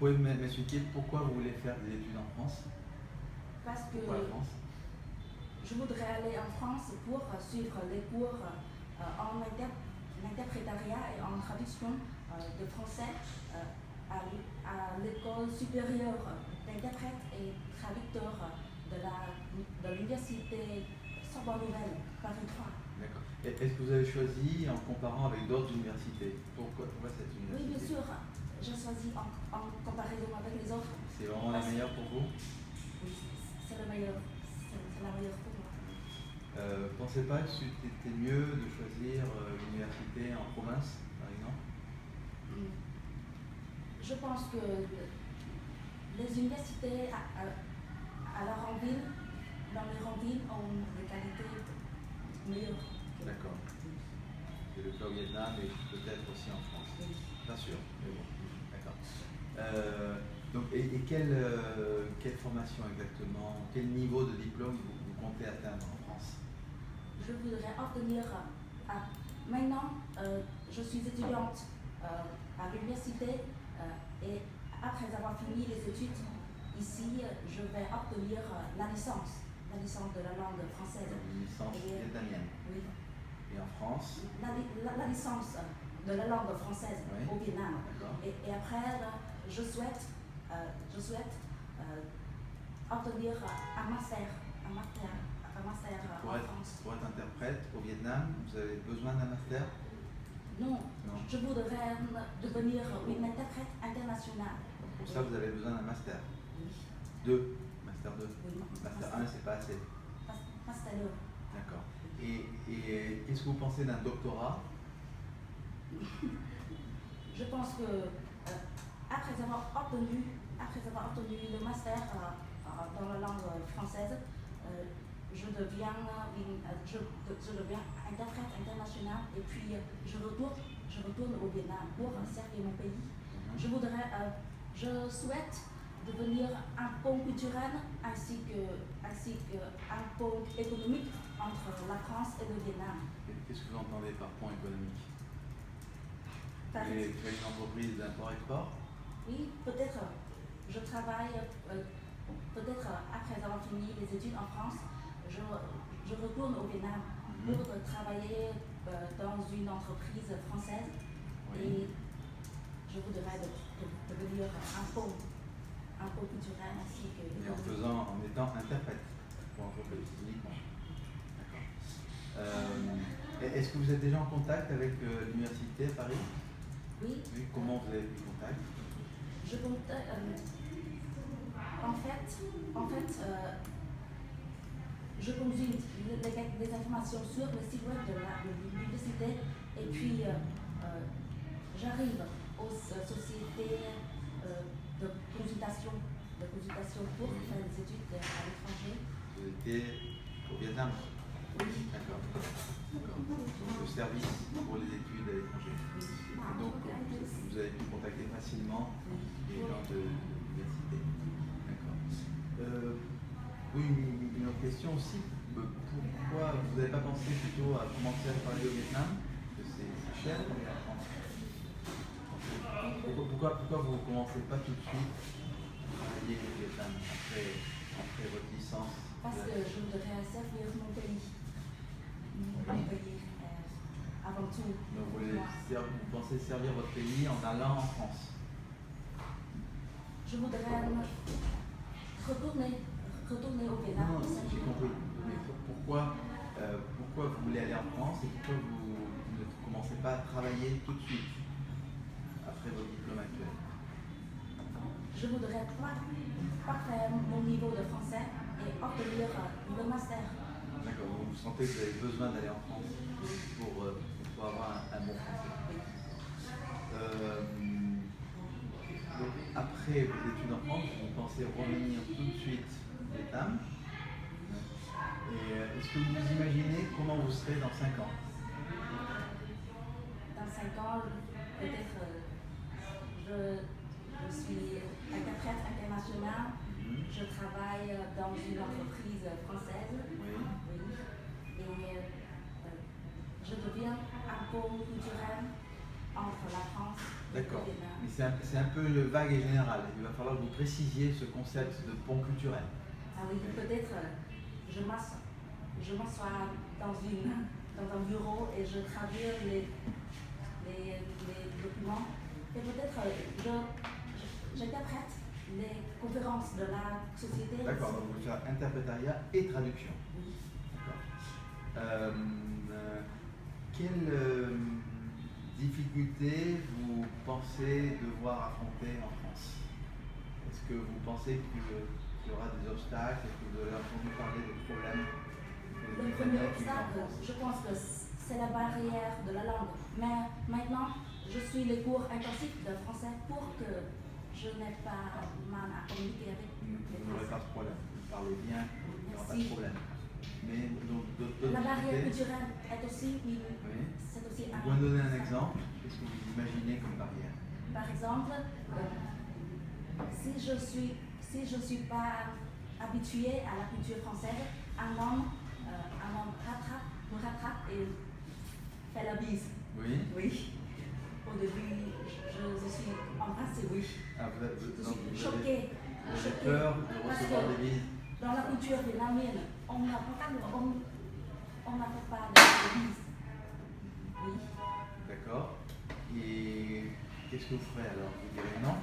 pouvez m'expliquer pourquoi vous voulez faire des études en France? Parce que Pourquoi la France? je voudrais aller en France pour suivre les cours en interprétariat et en traduction de français à l'école supérieure d'interprètes et traducteurs de l'université Sorbonne Nouvelle, Paris 3. D'accord. Est-ce que vous avez choisi en comparant avec d'autres universités? Pourquoi cette université? Oui, bien sûr. J'ai choisi en comparaison avec les autres. C'est vraiment la meilleure pour vous? Oui, c'est la meilleure pour moi. Pensez pas que c'était mieux de choisir l'université en province, par exemple? Je pense que les universités à la Randine, dans les Randines, ont des qualités meilleures. D'accord. C'est le cas au Vietnam et peut-être aussi en France. Oui. Bien sûr, mais bon, d'accord. Donc, quelle formation exactement, quel niveau de diplôme vous comptez atteindre en France? Je voudrais obtenir, maintenant, je suis étudiante à l'université et après avoir fini les études ici, je vais obtenir la licence de la langue française. Une licence vietnamienne. Oui. Et en France? La licence de la langue française, oui, au Vietnam. Et après, je souhaite obtenir un master en France. Pour être interprète au Vietnam, vous avez besoin d'un master? Non. Je voudrais devenir une interprète internationale. Pour ça, vous avez besoin d'un master? Oui. 2? Master 2? Oui. Master 1, c'est pas assez? Master 2. D'accord. Et qu'est-ce que vous pensez d'un doctorat? Je pense que après avoir obtenu le master dans la langue française, je deviens interprète international et puis je retourne au Vietnam pour servir mon pays. Je souhaite devenir un pont culturel ainsi qu'un pont économique entre la France et le Vietnam. Qu'est-ce que vous entendez par pont économique? Vous avez une entreprise d'import-export? Oui, peut-être. Je travaille, peut-être après avoir fini les études en France, je retourne au Vietnam pour travailler dans une entreprise française. Oui. Et je voudrais devenir un pont culturel ainsi que... Et en étant interprète pour l'entreprise uniquement. D'accord. Est-ce que vous êtes déjà en contact avec l'université à Paris? Oui. Comment vous avez pris contact? En fait, je consulte les informations sur le site web de l'université et puis j'arrive aux sociétés de consultation pour faire des études à l'étranger. Vous étiez au Vietnam? Oui. D'accord. Donc le service pour les études à l'étranger. Oui. Et donc vous avez pu contacter facilement les gens de l'université. D'accord. Oui, une autre question aussi. Pourquoi vous n'avez pas pensé plutôt à commencer à travailler au Vietnam? Parce que c'est cher d'aller en France. Pourquoi vous ne commencez pas tout de suite à travailler au Vietnam après votre licence? Parce que je voudrais servir mon pays. Mon pays avant tout. Donc vous pensez servir votre pays en allant en France? Je voudrais retourner au Vietnam. Non, j'ai compris. Mais pourquoi vous voulez aller en France et pourquoi vous ne commencez pas à travailler tout de suite après votre diplôme actuel? Je voudrais pas faire mon niveau de français et obtenir le master. D'accord, vous sentez que vous avez besoin d'aller en France pour avoir un bon français. Donc après vos études en France, vous pensez revenir tout de suite au Vietnam. Et est-ce que vous vous imaginez comment vous serez dans 5 ans? Dans 5 ans, peut-être je suis interprète internationale. Je travaille dans une entreprise française. Oui. Et je deviens un pôle culturel entre la France D'accord. au Vietnam. Mais c'est un peu vague et général. Il va falloir que vous précisiez ce concept de pont culturel. Ah oui, peut-être je m'assois dans un bureau et je traduis les documents. Et peut-être j'interprète les conférences de la société. D'accord, donc vous faites interprétariat et traduction. Oui. D'accord. Quelles difficultés vous pensez devoir affronter en France? Est-ce que vous pensez qu'il y aura des obstacles? Est-ce que vous avez entendu parler de problèmes? Le premier obstacle, je pense que c'est la barrière de la langue. Mais maintenant, je suis les cours intensifs de français pour que je n'ai pas mal à communiquer avec les Vous n'aurez Français. pas de problème. Vous parlez bien, il n'y aura pas de Merci. problème. Mais donc, d'autres La barrière difficultés? culturelle est aussi Oui. c'est aussi Vous pouvez me donner un exemple? Qu'est-ce que vous imaginez comme barrière? Par exemple, si je suis pas habituée à la culture française, un homme me rattrape et fait la bise. Oui. Oui. Au début, je suis embrassée, oui. Ah, Je donc suis vous choquée. avez peur de Parce recevoir que des bises? dans la culture vietnamienne, on n'a pas de bise. Oui. D'accord. Et qu'est-ce que vous ferez alors? Vous direz non?